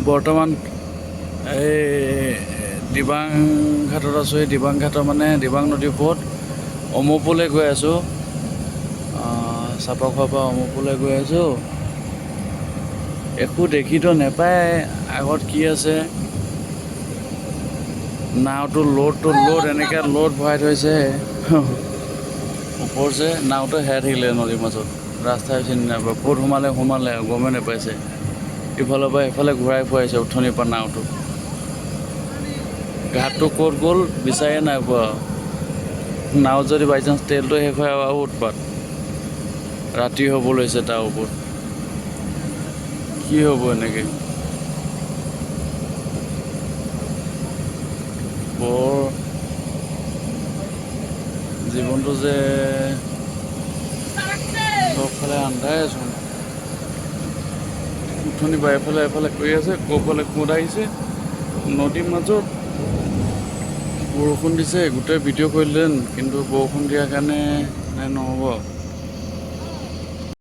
বৰ্তমান এই দিবাং ঘাটত আছোঁ। এই দিবাং ঘাটৰ মানে দিবাং নদীৰ ওপৰত অমুপুলৈ গৈ আছোঁ। চাপৰখোৱাৰ পৰা অমুপুলৈ গৈ আছোঁ। একো দেখিতো নেপায় আগত কি আছে। নাওটো লোড এনেকৈ লোড ভৰাই থৈছে। ওপৰ যে নাওটো হেৰাই থাকিলে নদীৰ মাজত। ৰাস্তাই চিনি নাপায়, ক'ত সোমালে গমেই নাপাইছে। ইফালৰ পৰা সিফালে ঘূৰাই ফুৰাইছে উঠনিৰ পৰা নাওটো। ঘাটটো ক'ত গ'ল বিচাৰিয়ে নাই পোৱা। নাও যদি বাই চান্স তেলটো শেষ হয় আৰু উৎপাত। ৰাতি হ'ব লৈছে তাৰ ওপৰত। কি হ'ব এনেকৈ? বৰ জীৱনটো যে চবফালে আন্ধাৰেচোন। উঠনি পৰা এফালে কৰি আছে, ক'ৰফালে কোত আহিছে। নদীৰ মাজত বৰষুণ দিছে, গোটেই ভিডিঅ' কৰিলেন, কিন্তু বৰষুণ দিয়াৰ কাৰণে নহ'ব।